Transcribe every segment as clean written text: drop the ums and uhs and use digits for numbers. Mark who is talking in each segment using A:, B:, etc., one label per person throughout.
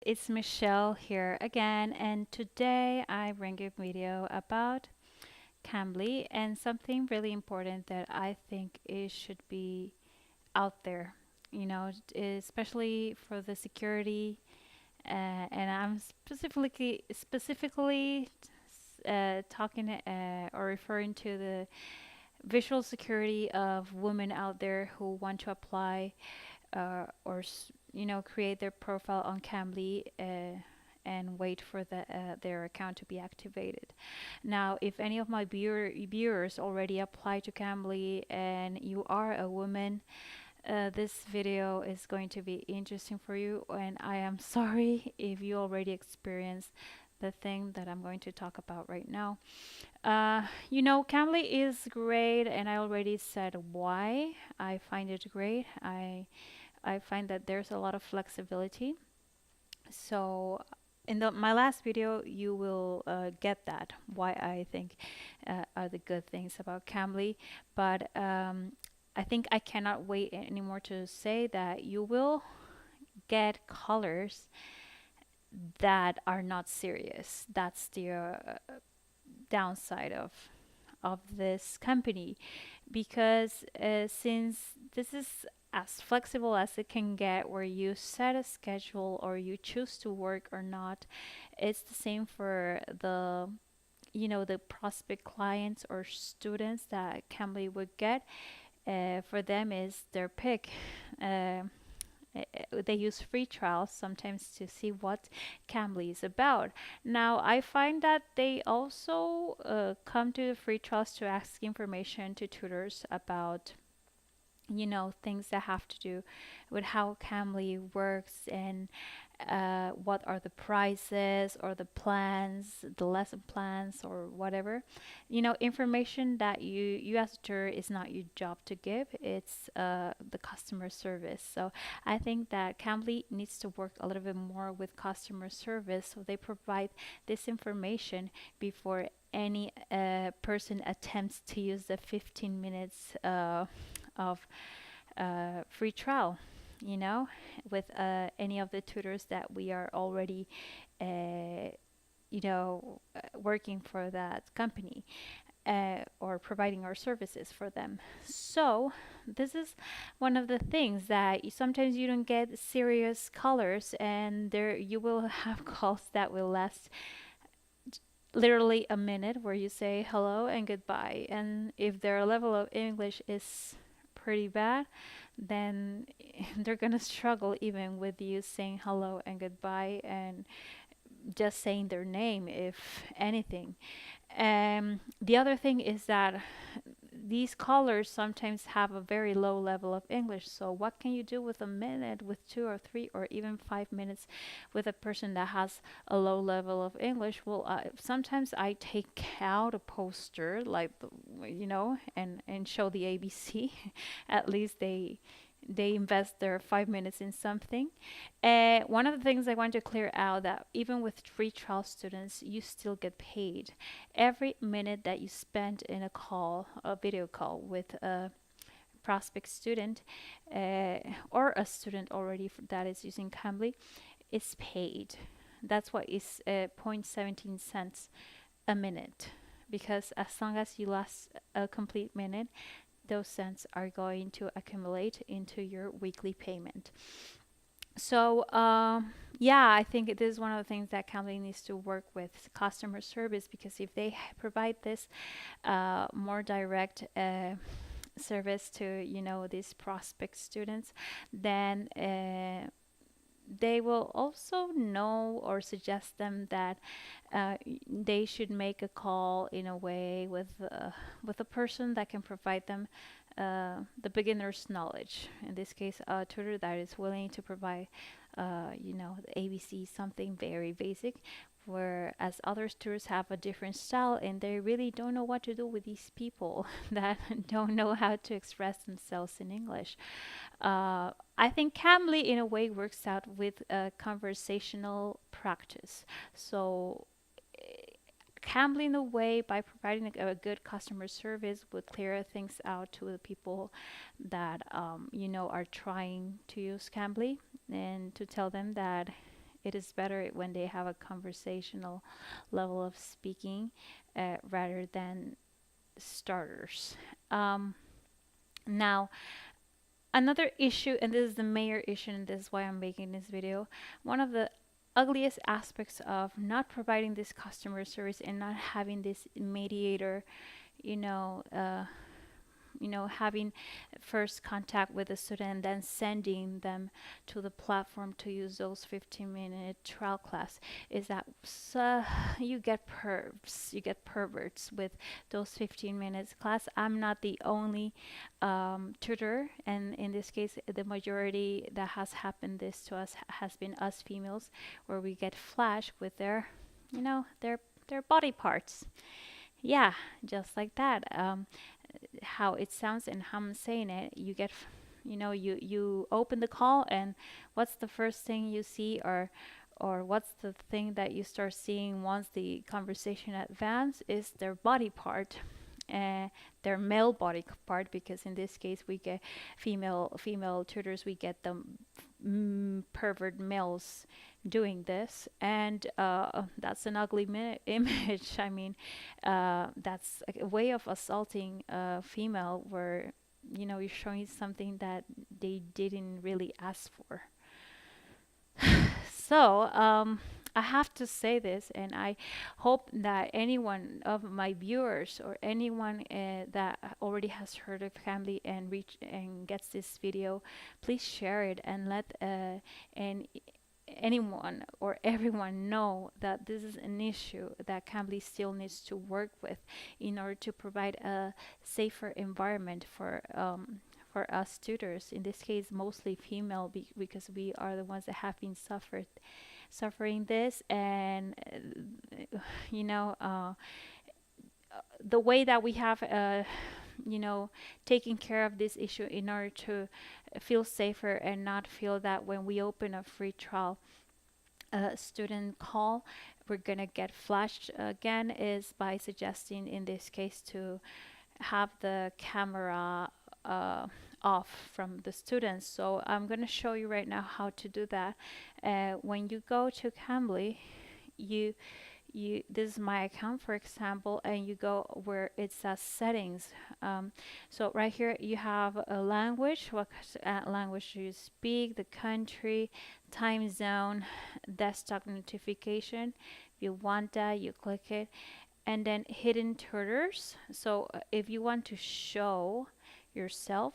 A: It's Michelle here again, and today I bring you a video about Cambly and something really important that I think it should be out there, especially for the security. And I'm specifically talking or referring to the visual security of women out there who want to apply or create their profile on Cambly and wait for their account to be activated. Now, if any of my viewers already apply to Cambly and you are a woman, this video is going to be interesting for you, and I am sorry if you already experienced the thing that I'm going to talk about right now. Cambly is great, and I already said why I find it great. I find that there's a lot of flexibility. So in my last video, you will get that why I think are the good things about Cambly. But I think I cannot wait anymore to say that you will get colors that are not serious. That's the downside of this company, because since this is as flexible as it can get, where you set a schedule or you choose to work or not, it's the same for the prospect clients or students that Cambly would get. For them is their pick. Uh, they use free trials sometimes to see what Cambly is about. Now, I find that they also come to the free trials to ask information to tutors about things that have to do with how Cambly works and what are the prices or the plans, the lesson plans or whatever. Information that you as a tutor is not your job to give. It's the customer service. So I think that Cambly needs to work a little bit more with customer service, so they provide this information before any person attempts to use the 15 minutes of free trial, you know, with any of the tutors that we are already, working for that company or providing our services for them. So this is one of the things that sometimes you don't get serious colors, and there you will have calls that will last literally a minute, where you say hello and goodbye. And if their level of English is pretty bad, then they're gonna struggle even with you saying hello and goodbye and just saying their name, if anything. The other thing is that these callers sometimes have a very low level of English. So what can you do with a minute, with 2 or 3 or even 5 minutes with a person that has a low level of English? Well, sometimes I take out a poster, like and show the ABC. At least they invest their 5 minutes in something. One of the things I want to clear out, that even with free trial students, you still get paid. Every minute that you spend in a video call with a prospect student, or a student already that is using Cambly, is paid. That's what is 0.17 cents a minute. Because as long as you last a complete minute, those cents are going to accumulate into your weekly payment. So, yeah, I think it is one of the things that Cambly needs to work with customer service, because if they provide this more direct service to these prospect students, then they will also know or suggest them that they should make a call in a way with a person that can provide them the beginner's knowledge. In this case, a tutor that is willing to provide, the ABC, something very basic. Whereas other tutors have a different style, and they really don't know what to do with these people that don't know how to express themselves in English. I think Cambly, in a way, works out with conversational practice. So, Cambly, in a way, by providing a good customer service, would clear things out to the people that are trying to use Cambly, and to tell them that It is better when they have a conversational level of speaking rather than starters. Um, Now, another issue, and this is the major issue, and this is why I'm making this video. One of the ugliest aspects of not providing this customer service and not having this mediator, you know, uh, having first contact with the student and then sending them to the platform to use those 15-minute trial class is that you get pervs, you get perverts with those 15 minutes class. I'm not the only tutor, and in this case, the majority that has happened this to us has been us females, where we get flashed with their, their body parts. Yeah, just like that. How it sounds and how I'm saying it, you get, you open the call, and what's the first thing you see, or what's the thing that you start seeing once the conversation advance is their body part, uh, their male body part, because in this case we get female tutors, we get them pervert males doing this, and that's an ugly image. I mean, that's a way of assaulting a female, where you're showing something that they didn't really ask for. So I have to say this, and I hope that anyone of my viewers or anyone that already has heard of Cambly and reach and gets this video, please share it and let and anyone or everyone know that this is an issue that Cambly still needs to work with in order to provide a safer environment for us tutors, in this case mostly female, because we are the ones that have been suffering this, and you know uh, the way that we have taken care of this issue in order to feel safer and not feel that when we open a free trial student call we're gonna get flashed again, is by suggesting in this case to have the camera uh, off from the students. So I'm going to show you right now how to do that. When you go to Cambly, you this is my account, for example, and you go where it says settings. So right here you have a language, what language you speak, the country, time zone, desktop notification. If you want that, you click it, and then hidden tutors. So if you want to show yourself,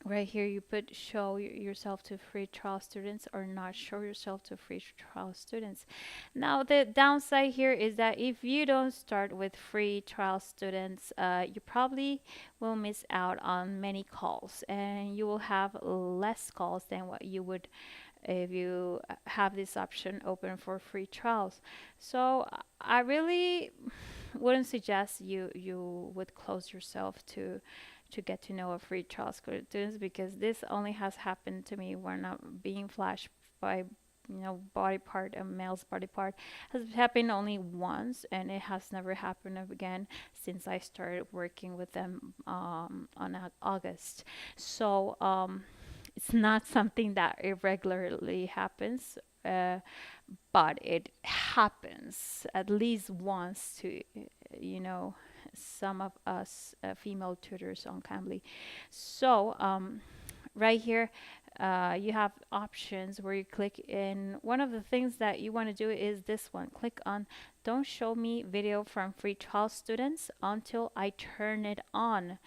A: right here you put show yourself to free trial students, or not show yourself to free trial students. Now the downside here is that if you don't start with free trial students, you probably will miss out on many calls, and you will have less calls than what you would if you have this option open for free trials. So I really wouldn't suggest you would close yourself to get to know a free trial students, because this only has happened to me when I'm being flashed by body part, a male's body part. Has happened only once, and it has never happened again since I started working with them on August. So it's not something that irregularly happens, but it happens at least once to, you know, some of us female tutors on Cambly. So right here, you have options where you click in. One of the things that you want to do is this one. Click on "Don't show me video from free trial students until I turn it on."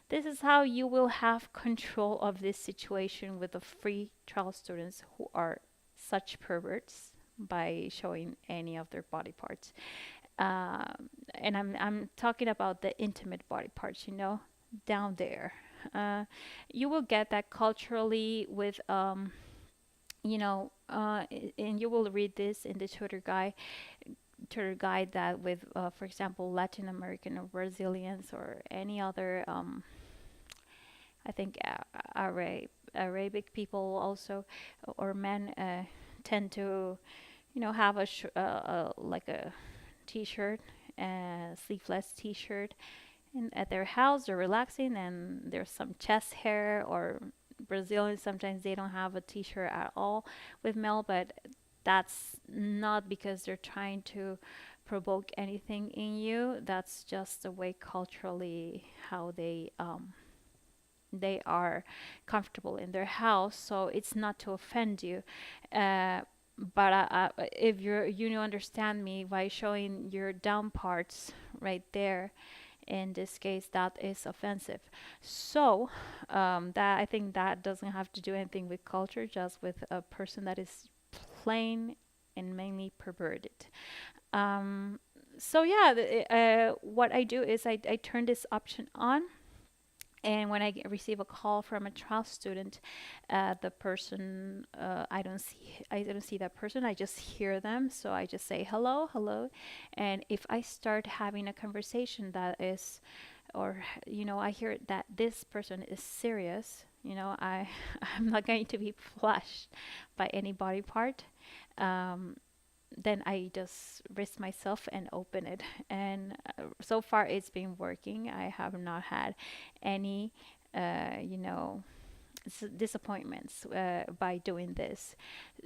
A: This is how you will have control of this situation with the free trial students who are such perverts by showing any of their body parts. And I'm talking about the intimate body parts, down there. You will get that culturally with and you will read this in the tutor guide that with for example Latin American or Brazilians or any other I think Arabic people also, or men tend to have like a t-shirt, sleeveless t-shirt, and at their house they're relaxing and there's some chest hair. Or Brazilians, sometimes they don't have a t-shirt at all with male, but that's not because they're trying to provoke anything in you. That's just the way culturally how they are comfortable in their house. So it's not to offend you. Uh, but if you understand me by showing your down parts right there, in this case, that is offensive. So that I think that doesn't have to do anything with culture, just with a person that is plain and mainly perverted. Um, so yeah, what I do is I turn this option on, and when I receive a call from a trial student, the person I don't see that person. I just hear them. So I just say hello, hello, and if I start having a conversation that is, or I hear that this person is serious, I'm not going to be flashed by any body part. Um, then I just risk myself and open it. And so far, it's been working. I have not had any, uh, you know, disappointments by doing this.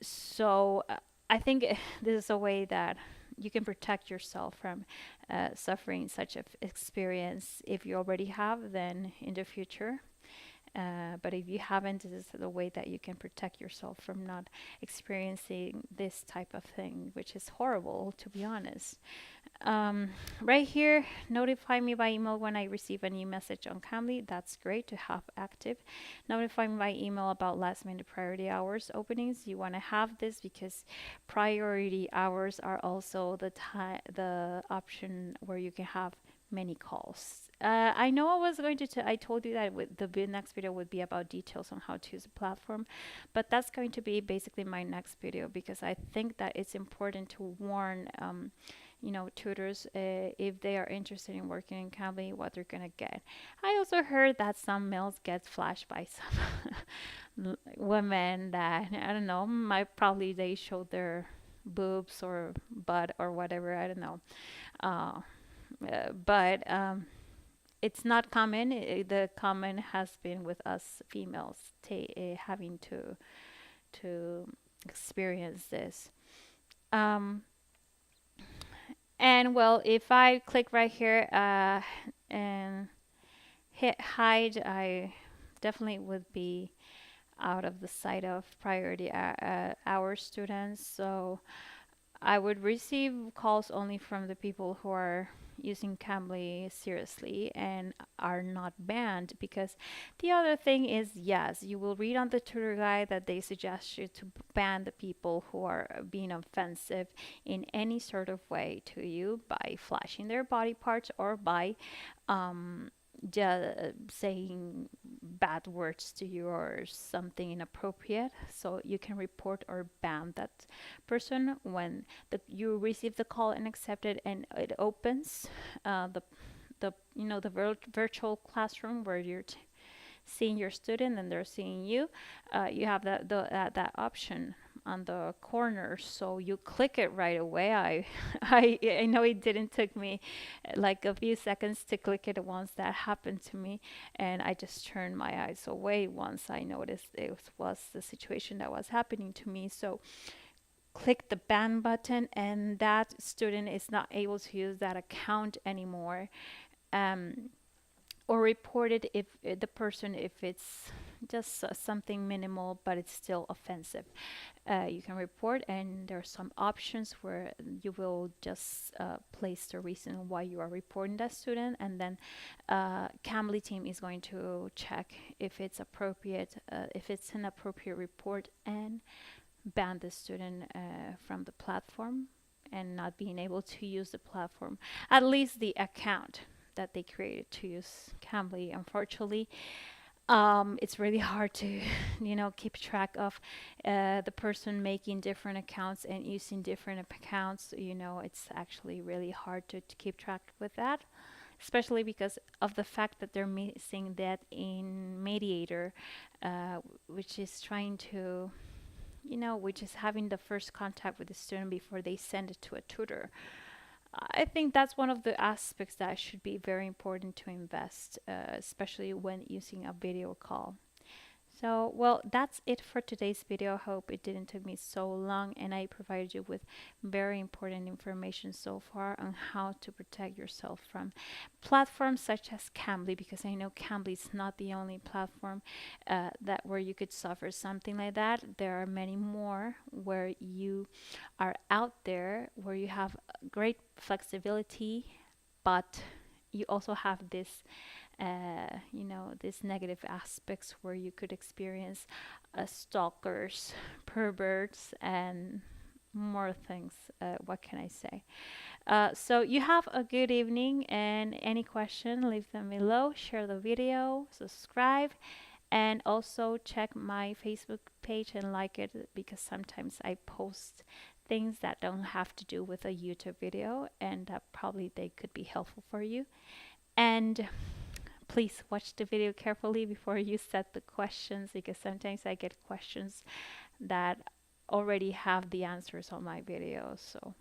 A: So I think this is a way that you can protect yourself from suffering such an experience. If you already have, then in the future. But if you haven't, this is the way that you can protect yourself from not experiencing this type of thing, which is horrible, to be honest. Um, right here, notify me by email when I receive a new message on Cambly. That's great to have active. Notify me by email about last minute priority hours openings. You want to have this because priority hours are also the option where you can have many calls. I know I was going to, I told you that with next video would be about details on how to use the platform, but that's going to be basically my next video because I think that it's important to warn tutors, if they are interested in working in Cambly, what they're gonna get. I also heard that some males get flashed by some women that I don't know, might probably they showed their boobs or butt or whatever. I don't know, uh, but it's not common. The common has been with us females having to experience this. Um, And well, if I click right here and hit hide, I definitely would be out of the sight of priority hour students. So I would receive calls only from the people who are using Cambly seriously and are not banned, because the other thing is, yes, you will read on the tutor guide that they suggest you to ban the people who are being offensive in any sort of way to you by flashing their body parts or by um, just saying bad words to you or something inappropriate. So you can report or ban that person when you receive the call and accept it, and it opens the virtual classroom where you're seeing your student and they're seeing you. You have that option on the corner, so you click it right away. I know it didn't took me like a few seconds to click it once that happened to me, and I just turned my eyes away once I noticed it was the situation that was happening to me. So click the ban button, and that student is not able to use that account anymore. Um, or report it if the person, if it's just something minimal but it's still offensive. You can report, and there are some options where you will just place the reason why you are reporting that student, and then Cambly team is going to check if it's appropriate, if it's an appropriate report, and ban the student from the platform and not being able to use the platform, at least the account that they created to use Cambly. Unfortunately, it's really hard to, keep track of the person making different accounts and using different accounts. It's actually really hard to keep track with that, especially because of the fact that they're missing that in mediator, which is trying to, which is having the first contact with the student before they send it to a tutor. I think that's one of the aspects that should be very important to invest, especially when using a video call. So, well, that's it for today's video. Hope it didn't take me so long and I provided you with very important information so far on how to protect yourself from platforms such as Cambly, because I know Cambly is not the only platform that where you could suffer something like that. There are many more where you are out there where you have great flexibility, but you also have this these negative aspects where you could experience stalkers, perverts, and more things. What can I say? So you have a good evening, and any question, leave them below, share the video, subscribe, and also check my Facebook page and like it, because sometimes I post things that don't have to do with a YouTube video, and probably they could be helpful for you. And please watch the video carefully before you set the questions, because sometimes I get questions that already have the answers on my videos. So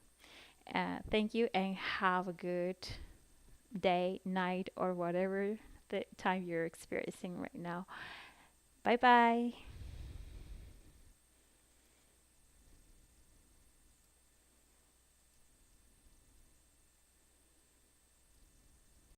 A: thank you and have a good day, night, or whatever the time you're experiencing right now. Bye bye.